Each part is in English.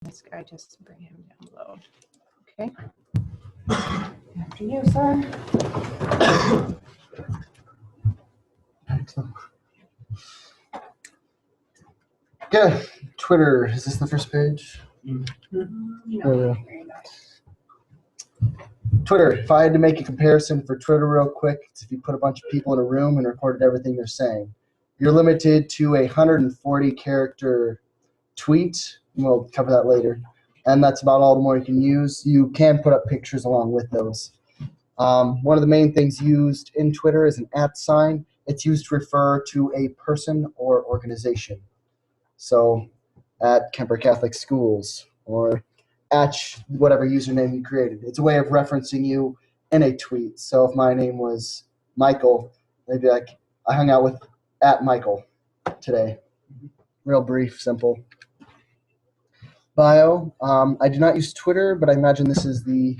This guy, just bring him down low. Okay. After you, sir. Okay, Twitter. Is this the first page? No. Twitter. If I had to make a comparison for Twitter real quick, it's if you put a bunch of people in a room and recorded everything they're saying. You're limited to a 140 character tweet. We'll cover that later. And that's about all the more you can use. You can put up pictures along with those. One of the main things used in Twitter is an @ sign. It's used to refer to a person or organization. So at Kemper Catholic Schools or at whatever username you created. It's a way of referencing you in a tweet. So if my name was Michael, they'd be like, I hung out with @ Michael today. Real brief, simple. Bio. I do not use Twitter, but I imagine this is the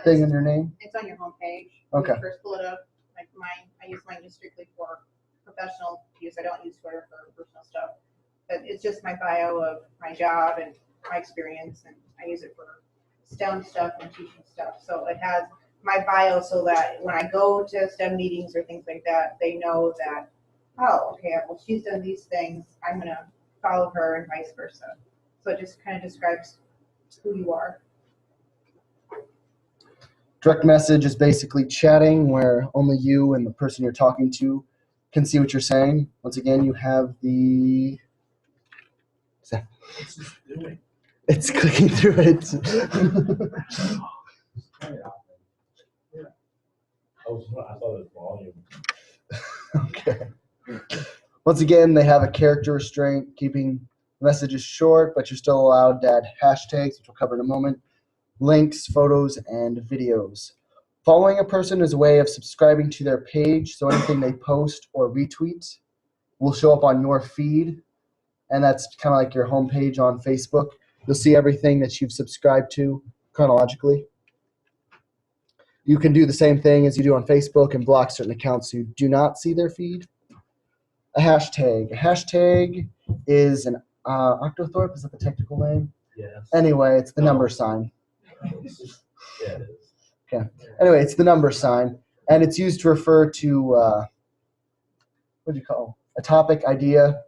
thing in your name. It's on your homepage. Okay. When you first pull it up, like mine, I use mine just strictly for professional use. I don't use Twitter for personal stuff. But it's just my bio of my job and my experience, and I use it for STEM stuff and teaching stuff. So it has my bio so that when I go to STEM meetings or things like that, they know that, oh, okay, well, she's done these things. I'm going to follow her and vice versa. So it just kind of describes who you are. Direct message is basically chatting where only you and the person you're talking to can see what you're saying. Once again, you have the... It's clicking through it. I thought it was volume. Okay. Once again, they have a character restraint, keeping messages short, but you're still allowed to add hashtags, which we'll cover in a moment, links, photos, and videos. Following a person is a way of subscribing to their page, so anything they post or retweet will show up on your feed, and that's kind of like your homepage on Facebook. You'll see everything that you've subscribed to chronologically. You can do the same thing as you do on Facebook and block certain accounts so you do not see their feed. A hashtag. A hashtag is an octothorpe. Is that the technical name? Yes. Anyway, it's the number sign. Yeah, it is. Okay. Anyway, it's the number sign, and it's used to refer to what do you call a topic, idea,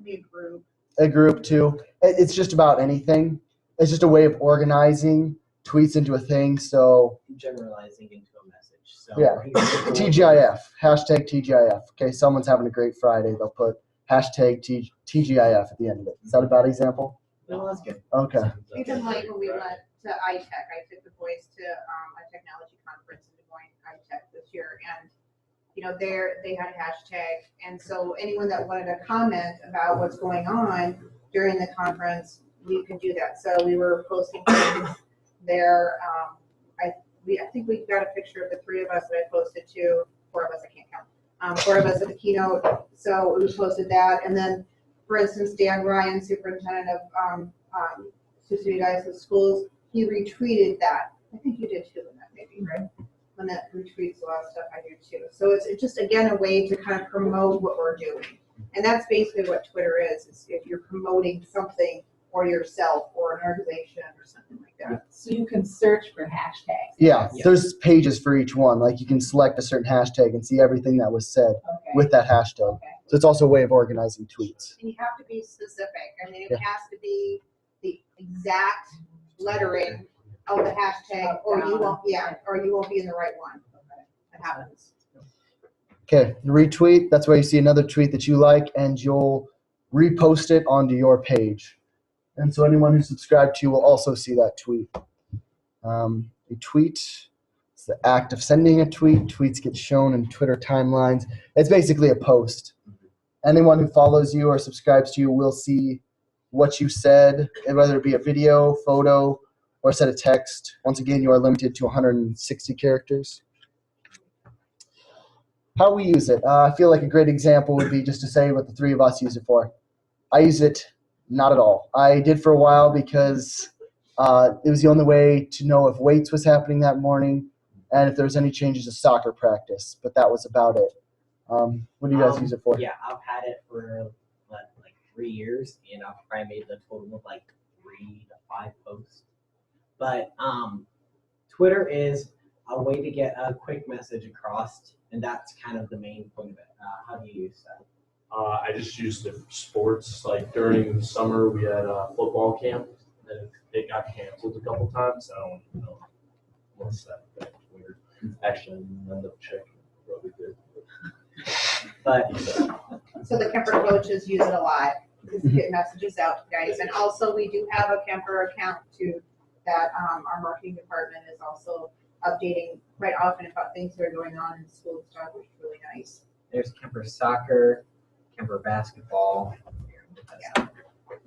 Be a group. a group too. It's just about anything. It's just a way of organizing tweets into a thing. So Generalizing into a message. So yeah, TGIF, hashtag TGIF. Okay, someone's having a great Friday. They'll put hashtag TGIF at the end of it. Is that a bad example? No, that's good. Okay. Even like when we went to iTech, I took the boys to a technology conference in Des Moines, iTech this year, and you know, they had a hashtag, and so anyone that wanted to comment about what's going on during the conference, we could do that. So we were posting things there. I think we got a picture of the three of us that I posted to. 4 of us, I can't count. 4 of us at the keynote. So we posted that, and then, for instance, Dan Ryan, superintendent of Sioux City Diocese Schools, he retweeted that. I think you did too, Lynette, maybe, right? Lynette retweets a lot of stuff I do too. So it's just, again, a way to kind of promote what we're doing. And that's basically what Twitter is if you're promoting something or yourself or an organization or something like that. So you can search for hashtags. Yeah, Yeah. there's pages for each one. Like you can select a certain hashtag and see everything that was said Okay. with that hashtag. Okay. So it's also a way of organizing tweets. And you have to be specific. I mean, it Yeah. has to be the exact lettering of the hashtag, or you won't. Yeah, or you won't be in the right one. That happens. Okay, retweet. That's where you see another tweet that you like, and you'll repost it onto your page. And so anyone who's subscribed to you will also see that tweet. A tweet is the act of sending a tweet. Tweets get shown in Twitter timelines. It's basically a post. Anyone who follows you or subscribes to you will see what you said, and whether it be a video, photo, or a set of text. Once again, you are limited to 160 characters. How we use it. I feel like a great example would be just to say what the 3 of us use it for. I use it not at all. I did for a while because it was the only way to know if weights was happening that morning and if there was any changes to soccer practice, but that was about it. What do you guys use it for? Yeah, I've had it for like 3 years, and I've probably made the total of like But Twitter is a way to get a quick message across, and that's kind of the main point of it. How do you use that? I just used it for sports. Like during the summer, we had a football camp, and it got canceled a couple times. I don't know what's that. That's weird. Actually, I didn't end up checking. Probably did. But So the Kemper coaches use it a lot to get messages out to guys. And also we do have a Kemper account too that our marketing department is also updating quite often about things that are going on in school and stuff, which is really nice. there's Kemper soccer, Kemper basketball.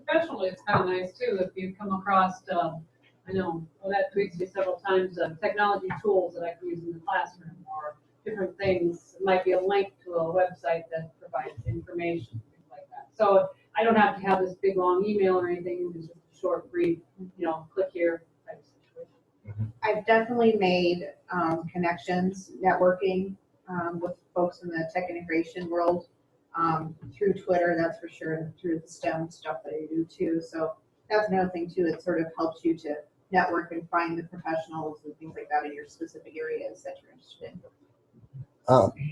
Professionally, it's kind of nice too, if you come across, I know, well, that tweets me several times, technology tools that I can use in the classroom or different things. It might be a link to a website that provides information, things like that. So I don't have to have this big, long email or anything, it's just a short, brief, click here type of situation. I've definitely made connections, networking with folks in the tech integration world through Twitter, that's for sure, and through the STEM stuff that I do too. So that's another thing too, it sort of helps you to network and find the professionals and things like that in your specific areas that you're interested in.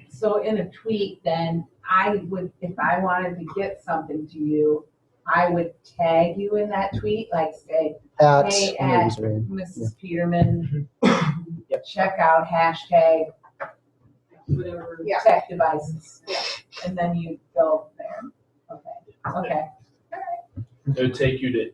So in a tweet, then I would, if I wanted to get something to you, I would tag you in that tweet, like say, At, Hey, I'm gonna use Rand. Mrs. Peterman, Yep. check out hashtag Whatever. Yeah. tech devices. Yeah. And then you go there. Okay. It would take you to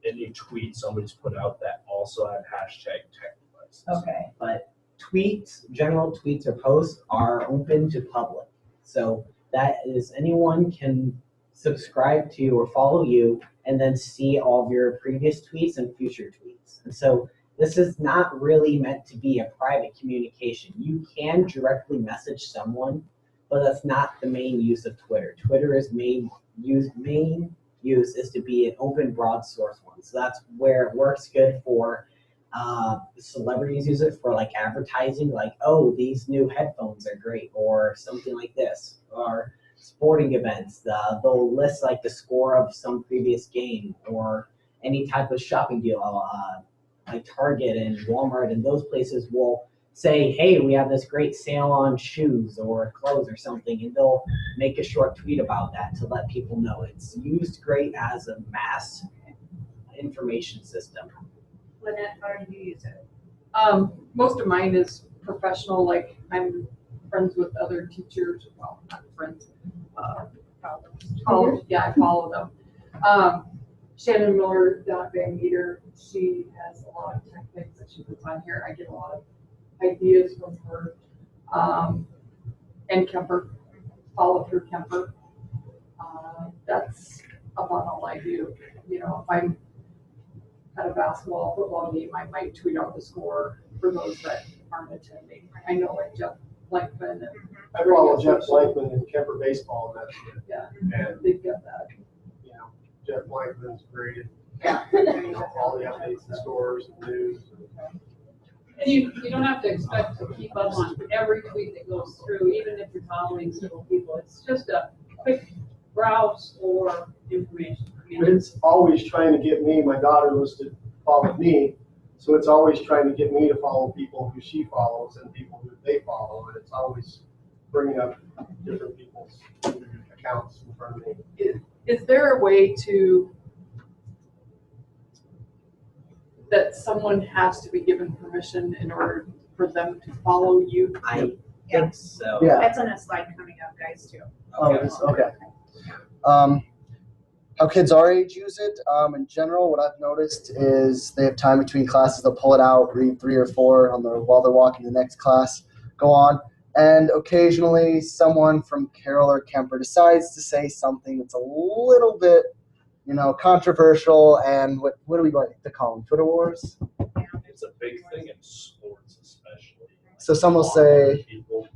any tweet somebody's put out that also had hashtag tech devices. Okay. But tweets, general tweets or posts are open to public. So that is anyone can subscribe to or follow you and then see all of your previous tweets and future tweets. And so this is not really meant to be a private communication. You can directly message someone, but that's not the main use of Twitter. Twitter's main use is to be an open, broad source one. So that's where it works good for celebrities use it for like advertising, like, oh, these new headphones are great, or something like this, or sporting events. They'll list like the score of some previous game or any type of shopping deal. Like Target and Walmart and those places will say, hey, we have this great sale on shoes or clothes or something, and they'll make a short tweet about that to let people know. It's used great as a mass information system. Lynette, how do you use it? Most of mine is professional, like I'm friends with other teachers, well, not friends. I follow them. Shannon Miller, Van Meter, she has a lot of tech things that she puts on here. I get a lot of ideas from her. And Kemper, follow through Kemper. That's about all I do. If I'm at a basketball, football game, I might tweet out the score for those that aren't attending. I know like Jeff Blankman and I follow Jeff Blankman in Kemper baseball, and that's it. And, they've got that. Jeff Blankman's great Yeah. at all the updates and scores and news. And you don't have to expect to keep up on every tweet that goes through, even if you're following several people. It's just a quick browse for information. But it's always trying to get me, my daughter was to follow me, so it's always trying to get me to follow people who she follows and people who they follow, and it's always bringing up different people's accounts in front of me. Is there a way that someone has to be given permission in order for them to follow you? I Yeah. think so. Yeah. That's on a slide coming up, guys, too. Okay. How kids our age use it, in general, what I've noticed is they have time between classes. They'll pull it out, read 3 or 4 while they're walking to the next class, go on. And occasionally someone from Carroll or Kemper decides to say something that's a little bit, controversial. And what do we like to call them? Twitter wars? It's a big thing in sports, especially. So some will say, People.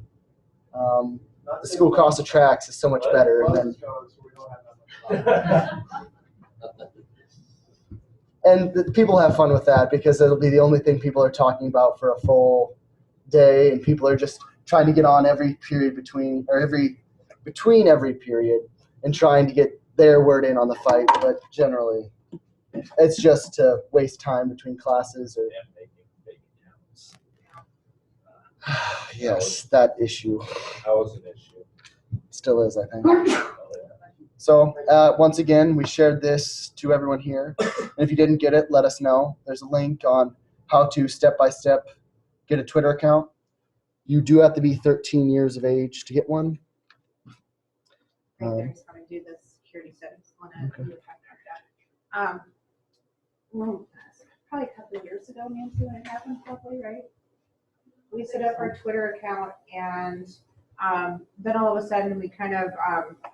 Not the school across the tracks is so much better. And Buzz then is gone, so we don't have that much. And people have fun with that because it'll be the only thing people are talking about for a full day, and people are just trying to get on every period between every period and trying to get their word in on the fight. But generally, It's just to waste time between classes or And making fake accounts. yes, that issue That was an issue. still is, I think. Oh, yeah. So once again, we shared this to everyone here. And if you didn't get it, let us know. There's a link on how to step-by-step get a Twitter account. You do have to be 13 years of age to get one. Right there is how to do the security settings on it. Okay. We were talking about that. Well, probably a couple of years ago, Nancy, when it happened, probably, right? We set up our Twitter account and then all of a sudden we kind of,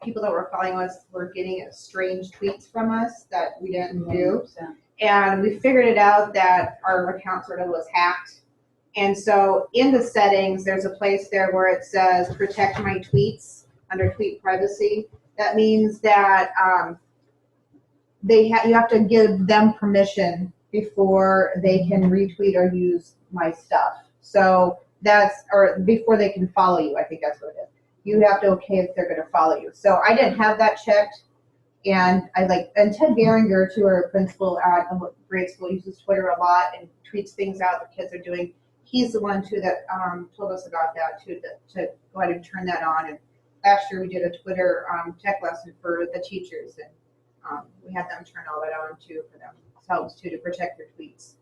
people that were following us were getting strange tweets from us that we didn't do. And we figured it out that our account sort of was hacked. And so in the settings, there's a place there where it says protect my tweets under tweet privacy. That means that you have to give them permission before they can retweet or use my stuff. So or before they can follow you, I think that's what it is. You have to okay if they're gonna follow you. So I didn't have that checked. And and Ted Geringer, too, our principal at a grade school, uses Twitter a lot and tweets things out the kids are doing. He's the one, too, that told us about that, too, to go ahead and turn that on. And last year we did a Twitter tech lesson for the teachers, and we had them turn all that on, too, for themselves, too, to protect their tweets.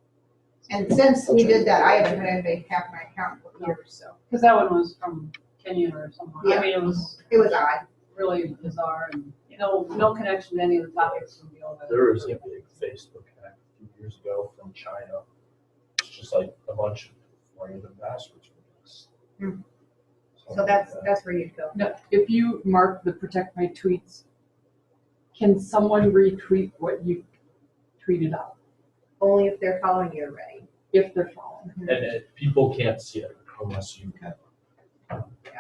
And since we did that, I haven't had anybody hack my account for years, so. Because that one was from Kenya or somewhere. Yeah. I mean, it was odd. really bizarre and, no connection to any of the topics from the old. There was a big Facebook hack a few years ago from China. It's just like a bunch of random passwords for this. So that's where you'd go. Now, if you mark the protect my tweets, can someone retweet what you tweeted out Only if they're following you already. if they're following? And people can't see it unless you can.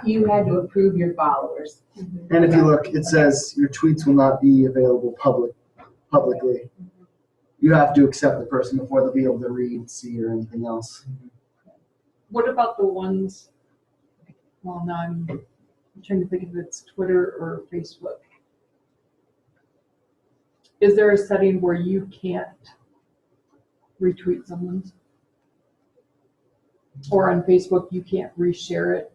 You had to approve your followers. And if you look, it says your tweets will not be available publicly. You have to accept the person before they'll be able to read, see, or anything else. What about the ones, well, now I'm trying to think if it's Twitter or Facebook. Is there a setting where you can't retweet someone's? Or on Facebook, you can't reshare it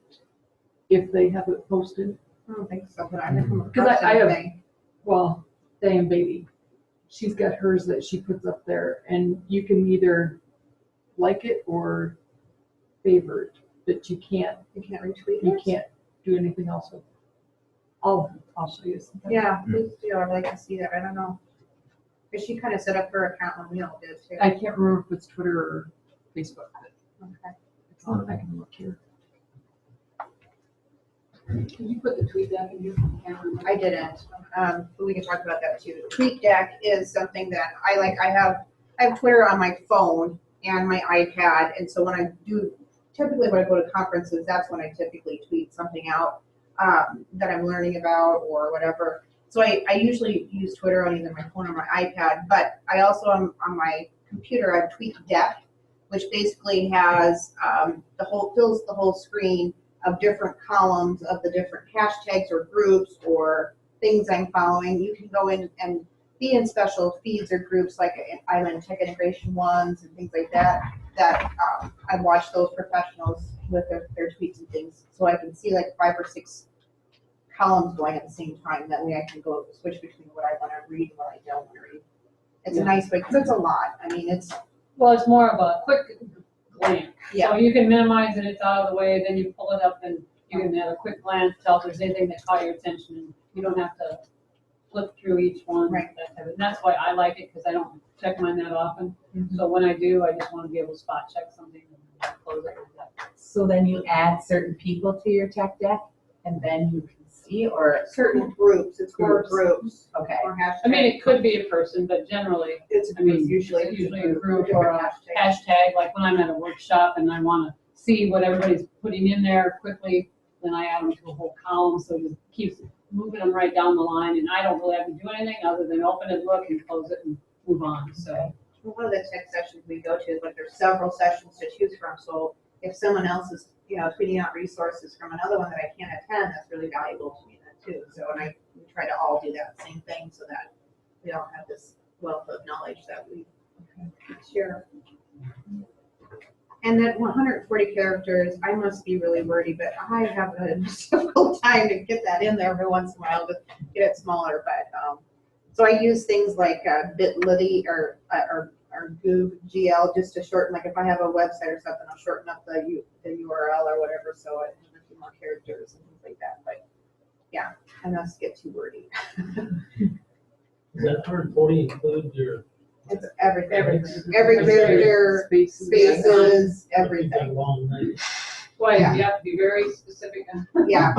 if they have it posted? I don't think so, but I haven't come Because across I have, anything. well, Diane Baby, she's got hers that she puts up there, and you can either like it or favorite, but you can't You can't retweet it? do anything else with it. I'll show you something. Yeah, please do. I'd like to see that. I don't know. But she kind of set up her account when we all did too. I can't remember if it's Twitter or Facebook, but Okay. it's on, I can look here. Can you put the tweet deck in your camera? I didn't, but we can talk about that too. TweetDeck is something that I like. I have Twitter on my phone and my iPad, and so when I do, typically when I go to conferences, that's when I typically tweet something out that I'm learning about or whatever. So I usually use Twitter on either my phone or my iPad, but I also on my computer I have TweetDeck, which basically has fills the whole screen of different columns of the different hashtags or groups or things I'm following. You can go in and be in special feeds or groups like Island Tech Integration ones and things like that, I watch those professionals with their tweets and things. So I can see like 5 or 6 columns going at the same time. That way I can go switch between what I want to read and what I don't want to read. It's a nice way, because it's a lot. I mean, it's, Well, it's more of a quick glance. Yeah. So you can minimize it, it's out of the way, then you pull it up and you can have a quick glance, tell if there's anything that caught your attention. And you don't have to flip through each one. Right. That type of- And that's why I like it, because I don't check mine that often. Mhm. So when I do, I just want to be able to spot check something and close it like that. So then you add certain people to your tech deck and then you can see, or, certain groups. It's more groups okay. or hashtags. I mean, it could be a person, but generally, It's I mean, usually it's usually a group different or a hashtags. hashtag, like when I'm at a workshop and I want to see what everybody's putting in there quickly, then I add them to a whole column, so it keeps moving them right down the line, and I don't really have to do anything other than open it, look, and close it, and move on, so. One of the tech sessions we go to is like there's several sessions to choose from. So if someone else is, tweeting out resources from another one that I can't attend, that's really valuable to me then too. So we try to all do that same thing so that we don't have this wealth of knowledge that we share. And that 140 characters, I must be really wordy, but I have a difficult time to get that in there every once in a while to get it smaller. But so I use things like Bitly or GL just to shorten. Like if I have a website or something, I'll shorten up the URL or whatever, so it has a few more characters and things like that. But yeah, I must get too wordy. Does that 140 include your It's everything. Everything. Every character, Spaces. spaces, everything. long night? Well, Yeah. you have to be very specific. Yeah,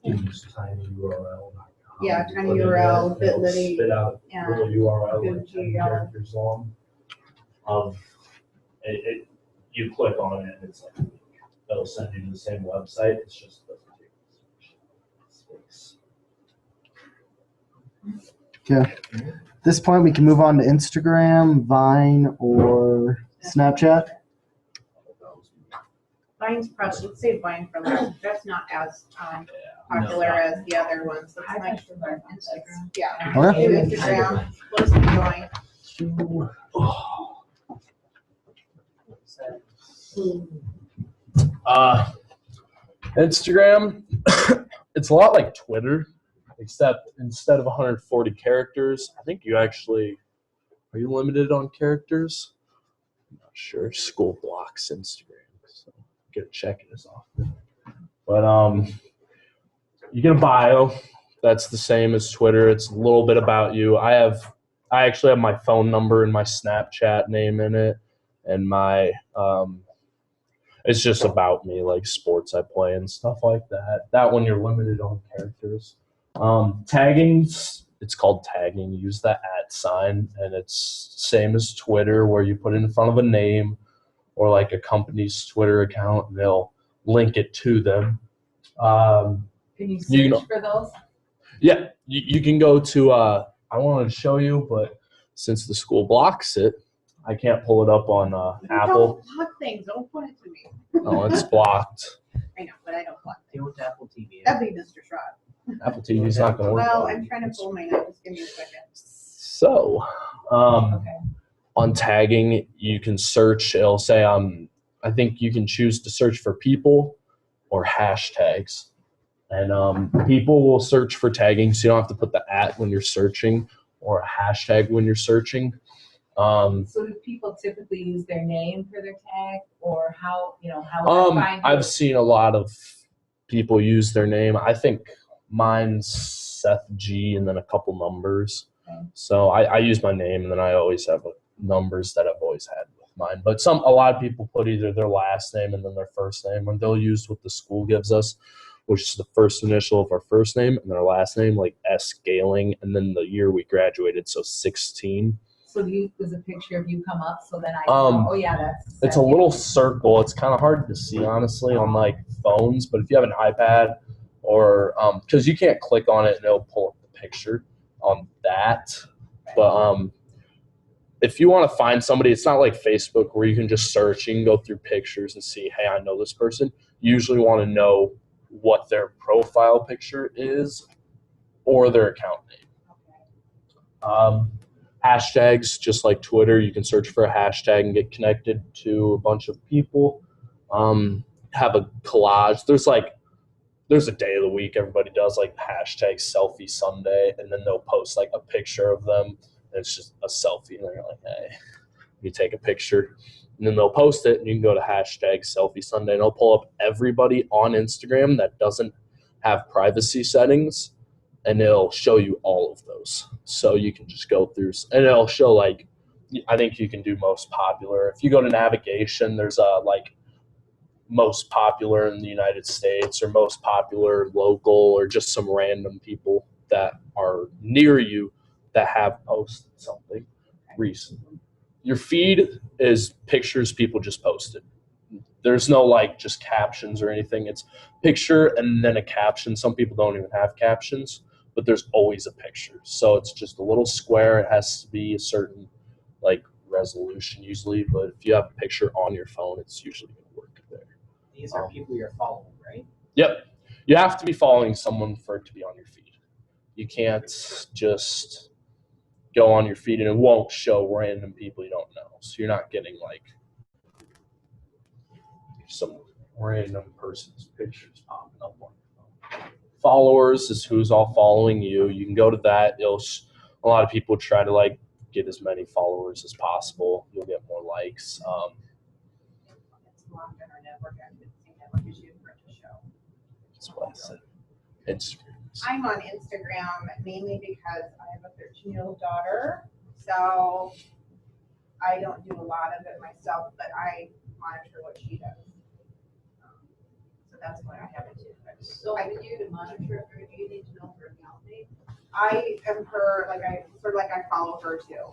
You use tinyurl.com. Yeah, You put in tinyurl, there, it'll Bitly, Spit out yeah. a little URL like 10 GL. characters long. You click on it and it's like, it'll send you to the same website. It's just doesn't take space. Okay. At this point, we can move on to Instagram, Vine, or Snapchat. Vine's probably, let's say Vine for last, that's not as popular as the other ones. Let's I make like sure to learn Instagram. Yeah. Okay. Do Instagram, close to join. Instagram, it's a lot like Twitter, except instead of 140 characters, I think are you limited on characters? I'm not sure. School blocks Instagram, so get to check it as often. But you get a bio. That's the same as Twitter. It's a little bit about you. I actually have my phone number and my Snapchat name in it, and my it's just about me, like sports I play and stuff like that. That one you're limited on characters. Tagging, it's called tagging. You use the @ sign, and it's same as Twitter, where you put it in front of a name or like a company's Twitter account, and they'll link it to them. Can you You search can- for those? Yeah, you can go to, I wanted to show you, but since the school blocks it, I can't pull it up on Apple. Don't block things, don't put it to me. No, it's blocked. I know, but I don't block things. Deal with Apple TV. That'd be Mr. Schrod. Apple TV's not going to work. Well, I'm trying to pull mine up, just give me a second. So, Okay. on tagging, you can search. It'll say, I think you can choose to search for people or hashtags. And people will search for tagging, so you don't have to put the @ when you're searching or a hashtag when you're searching. So do people typically use their name for their tag, or how would I find I've you? seen a lot of people use their name. I think mine's Seth G and then a couple numbers. Okay. So I use my name, and then I always have numbers that I've always had with mine. But a lot of people put either their last name and then their first name, and they'll use what the school gives us, which is the first initial of our first name and our last name, like S. Galing, and then the year we graduated, so 16. So does a picture of you come up so then I know, oh yeah, that's. It's a little circle. It's kind of hard to see, honestly, on like phones. But if you have an iPad or because you can't click on it and it'll pull up the picture on that. But if you want to find somebody, it's not like Facebook where you can just search. You can go through pictures and see, hey, I know this person. You usually want to know what their profile picture is or their account name. Hashtags, just like Twitter, you can search for a hashtag and get connected to a bunch of people. Have a collage. There's a day of the week everybody does like hashtag selfie Sunday, and then they'll post like a picture of them, and it's just a selfie, and they're like, hey, you take a picture, and then they'll post it, and you can go to hashtag selfie Sunday, and it'll pull up everybody on Instagram that doesn't have privacy settings, and it'll show you all of those. So you can just go through, and it'll show like, I think you can do most popular. If you go to navigation, there's like most popular in the United States or most popular local or just some random people that are near you that have posted something recently. Your feed is pictures people just posted. There's no like just captions or anything. It's picture and then a caption. Some people don't even have captions, but there's always a picture. So it's just a little square. It has to be a certain like resolution usually, but if you have a picture on your phone, it's usually going to work there. These are people you're following, right? Yep. You have to be following someone for it to be on your feed. You can't just go on your feed and it won't show random people you don't know. So you're not getting like some random person's pictures popping up on your phone. Followers is who's all following you. You can go to that. A lot of people try to like get as many followers as possible. You'll get more likes. It's locked in our network. I didn't see network issue for it to show. That's what I said. Instagram. I'm on Instagram mainly because I have a 13-year-old daughter, so I don't do a lot of it myself, but I monitor what she does. So that's why I have it too. So for you to monitor her, do you need to know her account name? I am her, I follow her too,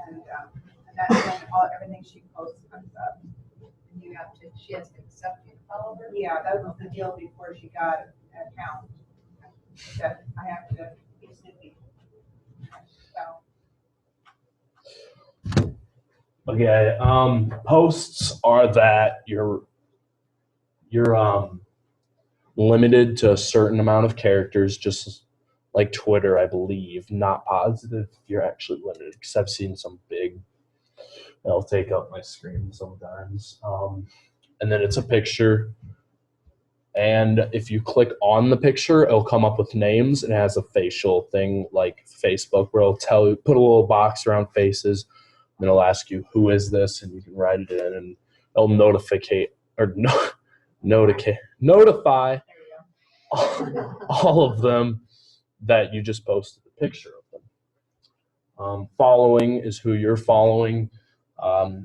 and that's when everything she posts comes up. And she has to accept you to follow her? Yeah, that was the deal before she got an account. That I have to be snoopy. So. Okay. Posts are that you're limited to a certain amount of characters, just like Twitter, I believe. Not positive if you're actually limited, because I've seen some big. It'll take up my screen sometimes. And then it's a picture. And if you click on the picture, it'll come up with names. It has a facial thing like Facebook where it'll tell you, put a little box around faces, and it'll ask you, who is this? And you can write it in, and it'll notify all of them that you just posted a picture of them. Following is who you're following.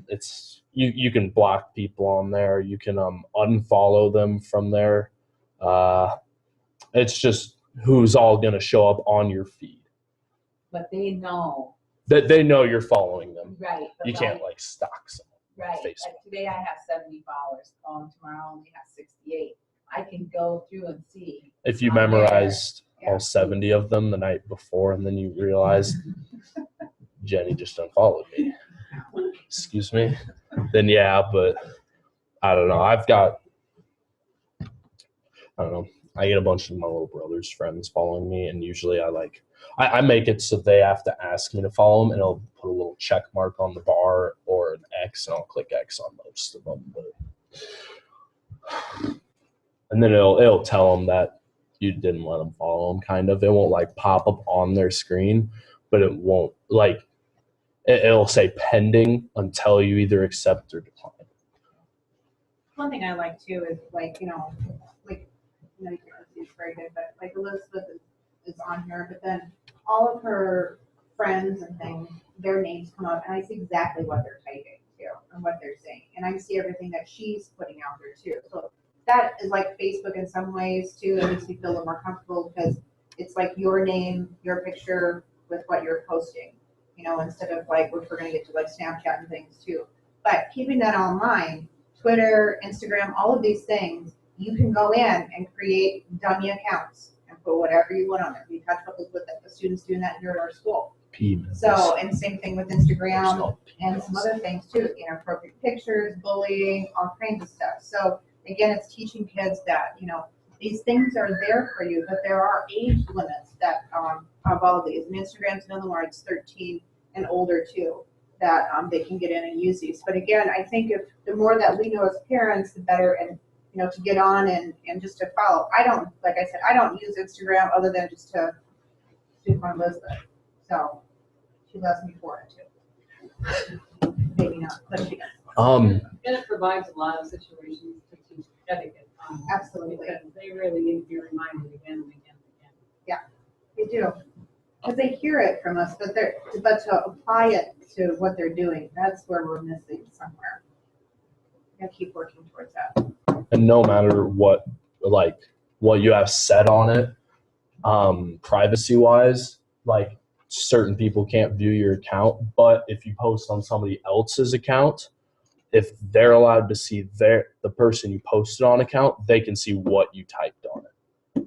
It's you can block people on there. You can unfollow them from there. It's just who's all going to show up on your feed. But they know. That they know you're following them. Right. You can't like stalk someone. Right. Facebook. Like today I have 70 followers. Tomorrow I only have 68. I can go through and see. If you on memorized there. all 70 of them the night before, and then you realize Jenny just unfollowed me. Excuse me. Then yeah, but I don't know. I get a bunch of my little brother's friends following me, and usually I make it so they have to ask me to follow them, and it'll put a little check mark on the bar or an X, and I'll click X on most of them. And then it'll tell them that you didn't let them follow them, kind of. It won't like pop up on their screen, but it won't like it'll say pending until you either accept or decline. One thing I like too is it's very good, but like Elizabeth is on here, but then all of her friends and things, their names come up, and I see exactly what they're typing too and what they're saying, and I see everything that she's putting out there too. So that is like Facebook in some ways too. It makes me feel a little more comfortable because it's like your name, your picture with what you're posting, instead of like, which we're going to get to like Snapchat and things too. But keeping that all in mind, Twitter, Instagram, all of these things, you can go in and create dummy accounts and put whatever you want on there. We've had troubles with the students doing that here at our school. So, and same thing with Instagram and some other things too, inappropriate pictures, bullying, all kinds of stuff. So again, it's teaching kids that, these things are there for you, but there are age limits that of all of these. And Instagram's another one, it's 13 and older too, that they can get in and use these. But again, I think if the more that we know as parents, the better, and to get on and just to follow. I don't use Instagram other than just to do fun Elizabeth. So she loves me for it too. Maybe not, but she does. And it provides a lot of situations to teach etiquette. Absolutely. Because they really need to be reminded again and again and again. They do. Because they hear it from us, but to apply it to what they're doing, that's where we're missing somewhere. Gotta keep working towards that. And no matter what you have set on it, privacy wise, like certain people can't view your account, but if you post on somebody else's account, if they're allowed to see the person you posted on account, they can see what you typed on it.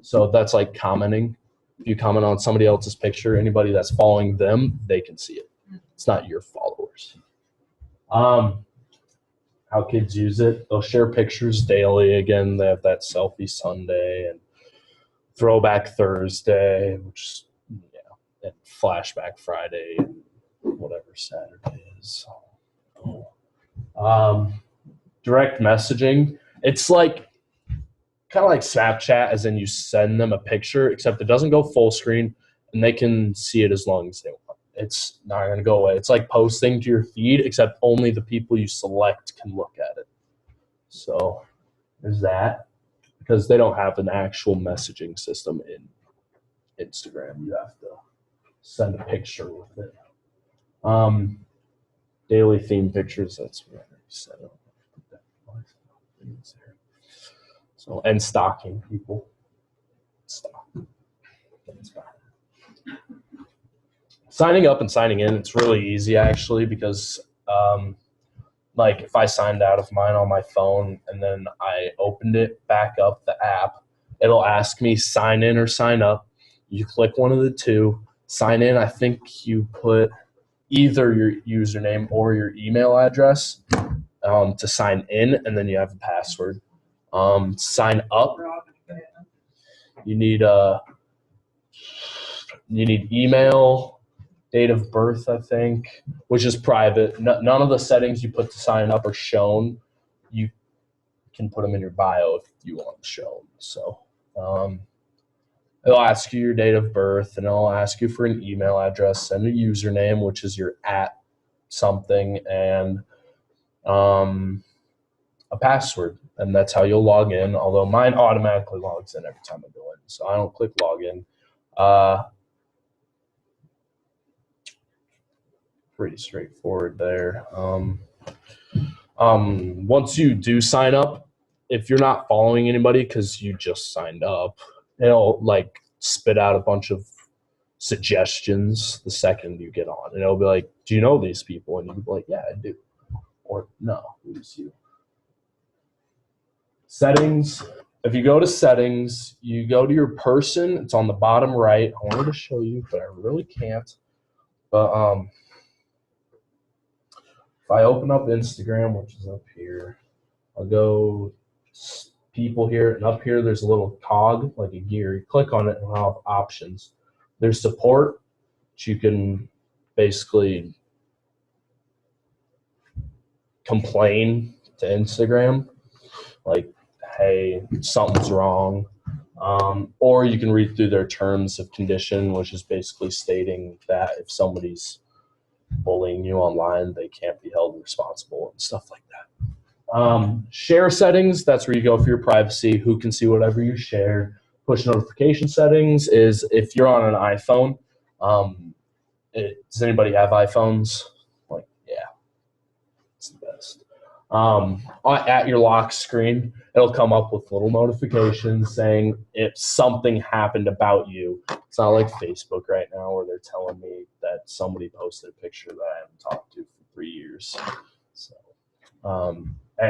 So that's like commenting. If you comment on somebody else's picture, anybody that's following them, they can see it. It's not your followers. How kids use it, they'll share pictures daily. Again, they have that Selfie Sunday and Throwback Thursday, which and Flashback Friday and whatever Saturday is. Direct messaging. It's like kind of like Snapchat, as in you send them a picture, except it doesn't go full screen, and they can see it as long as they want. It's not going to go away. It's like posting to your feed, except only the people you select can look at it. So there's that, because they don't have an actual messaging system in Instagram. You have to send a picture with it. Daily theme pictures, that's what I set up. So, and stalking people. Signing up and signing in, it's really easy actually, because like if I signed out of mine on my phone and then I opened it back up, the app, it'll ask me sign in or sign up. You click one of the two. Sign in, I think you put either your username or your email address to sign in, and then you have a password. Sign up, you need email, date of birth, I think, which is private. None of the settings you put to sign up are shown. You can put them in your bio if you want them shown. So it'll ask you your date of birth, and it'll ask you for an email address and a username, which is your @something, and a password, and that's how you'll log in, although mine automatically logs in every time I go in, so I don't click login. Pretty straightforward there. Once you do sign up, if you're not following anybody because you just signed up, it'll like spit out a bunch of suggestions the second you get on, and it'll be like, do you know these people? And you'll be like, yeah, I do. Or no, who's you? Settings. If you go to settings, you go to your person. It's on the bottom right. I wanted to show you, but I really can't. But if I open up Instagram, which is up here, I'll go people here, and up here there's a little cog, like a gear. You click on it and I'll have options. There's support, which you can basically complain to Instagram, like, hey, something's wrong. Or you can read through their terms of condition, which is basically stating that if somebody's bullying you online, they can't be held responsible and stuff like that. Share settings, that's where you go for your privacy, who can see whatever you share. Push notification settings is if you're on an iPhone. Does anybody have iPhones? Like, yeah, it's the best. At your lock screen, it'll come up with little notifications saying if something happened about you. It's not like Facebook right now where they're telling me that somebody posted a picture that I haven't talked to for 3 years. So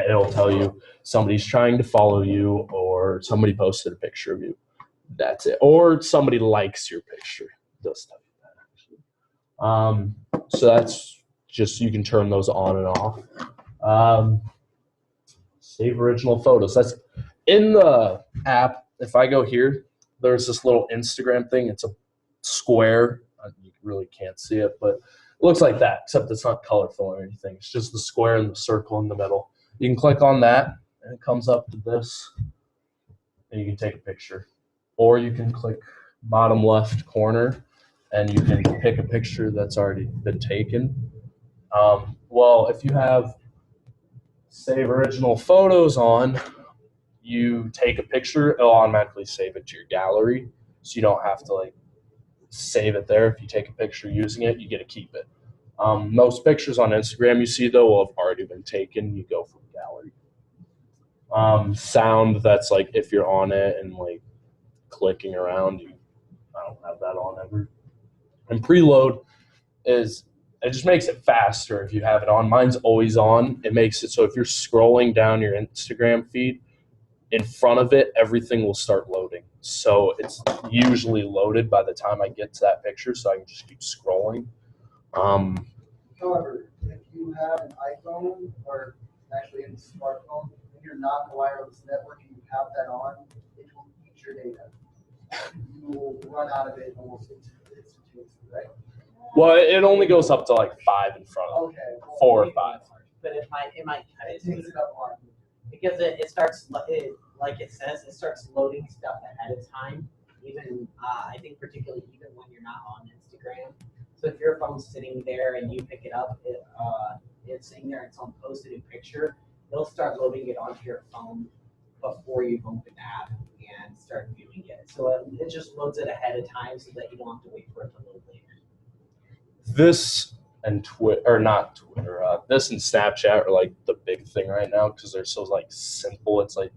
it'll tell you somebody's trying to follow you, or somebody posted a picture of you. That's it. Or somebody likes your picture. It does tell you that actually. So that's just, you can turn those on and off. Save original photos. That's in the app. If I go here, there's this little Instagram thing. It's a square. You really can't see it, but it looks like that, except it's not colorful or anything. It's just the square and the circle in the middle. You can click on that, and it comes up to this, and you can take a picture. Or you can click bottom left corner, and you can pick a picture that's already been taken. Well, if you have Save Original Photos on, you take a picture, it'll automatically save it to your gallery, so you don't have to like save it there. If you take a picture using it, you get to keep it. Most pictures on Instagram you see though will have already been taken. You go from gallery. Sound, that's like if you're on it and like clicking around, I don't have that on ever. And preload is, it just makes it faster if you have it on. Mine's always on. It makes it so if you're scrolling down your Instagram feed, in front of it, everything will start loading. So it's usually loaded by the time I get to that picture, so I can just keep scrolling. However, if you have an iPhone, or actually in a smartphone, and you're not in the wireless network and you have that on, it will eat your data. You will run out of it almost instantaneously. right? Well, it only goes up to like 5 in front of it. Okay. 4 or 5. But it might cut it because it starts like it says, it starts loading stuff ahead of time. Even I think particularly even when you're not on Instagram. So if your phone's sitting there and you pick it up, it's sitting there, it's on posted in picture. It'll start loading it onto your phone before you open the app and start viewing it. So it just loads it ahead of time so that you don't have to wait for it to load later. This and not Twitter. This and Snapchat are like the big thing right now because they're so like simple. It's like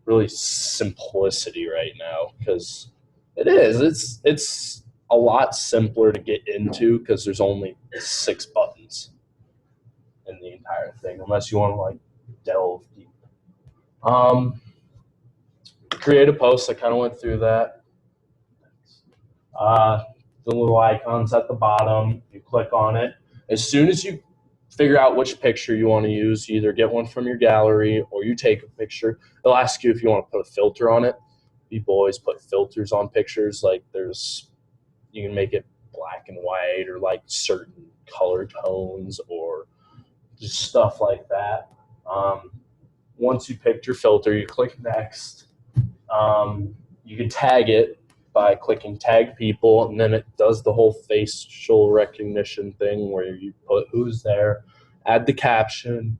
really simplicity right now because it is. It's a lot simpler to get into because there's only 6 buttons in the entire thing, unless you want to like delve deep. Create a post. I kind of went through that. The little icons at the bottom, you click on it. As soon as you figure out which picture you want to use, you either get one from your gallery or you take a picture. They'll ask you if you want to put a filter on it. People always put filters on pictures. Like you can make it black and white or like certain color tones or just stuff like that. Once you picked your filter, you click next. You can tag it by clicking tag people, and then it does the whole facial recognition thing where you put who's there, add the caption,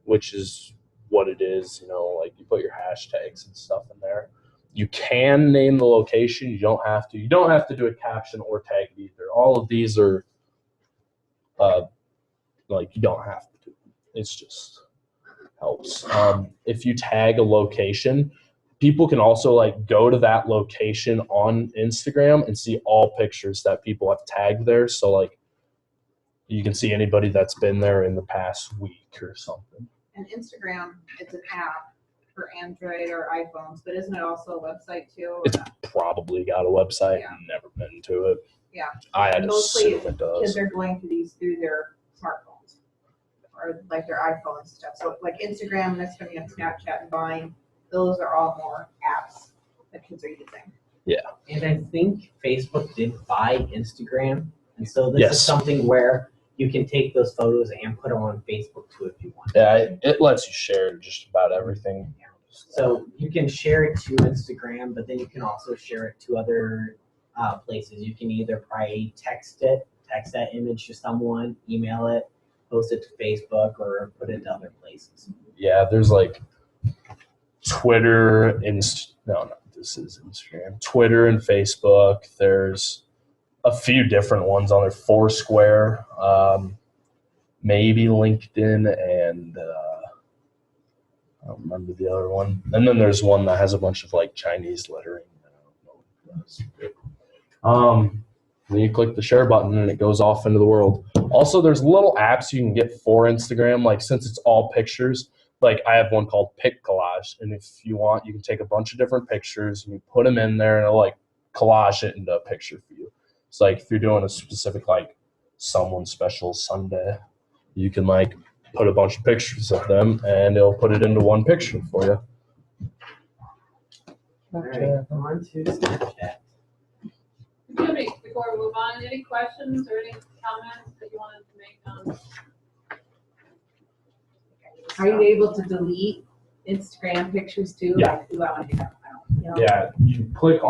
which is what it is, like you put your hashtags and stuff in there. You can name the location. You don't have to. You don't have to do a caption or tag it either. All of these are like you don't have to do. It's just helps. If you tag a location, people can also like go to that location on Instagram and see all pictures that people have tagged there. So like you can see anybody that's been there in the past week or something. And Instagram, it's an app for Android or iPhones, but isn't it also a website too? or It's not? probably got a website. Yeah. Never been to it. Yeah. I had Mostly assume it does. kids are going to these through their smartphones or like their iPhone and stuff. So like Instagram, that's coming up, Snapchat and Vine, those are all more apps that kids are using. And I think Facebook did buy Instagram. And so this Yes. is something where you can take those photos and put them on Facebook too if you want. Yeah, it lets you share just about everything. So you can share it to Instagram, but then you can also share it to other places. You can either probably text that image to someone, email it, post it to Facebook, or put it to other places. Yeah, there's like Twitter, this is Instagram. Twitter and Facebook. There's a few different ones on there. Foursquare, maybe LinkedIn, and I don't remember the other one. And then there's one that has a bunch of like Chinese lettering. I don't know what it does. Then you click the share button and it goes off into the world. Also, there's little apps you can get for Instagram. Like since it's all pictures, like I have one called Pic Collage, and if you want, you can take a bunch of different pictures and you put them in there, and it'll like collage it into a picture for you. It's like if you're doing a specific like someone special Sunday, you can like put a bunch of pictures of them, and it'll put it into one picture for you. All right, on to Snapchat. Before we move on, any questions or any comments that you wanted to make on? Are you able to delete Instagram pictures too? Yeah. Like, do I want to do that? I don't, Yeah, you click on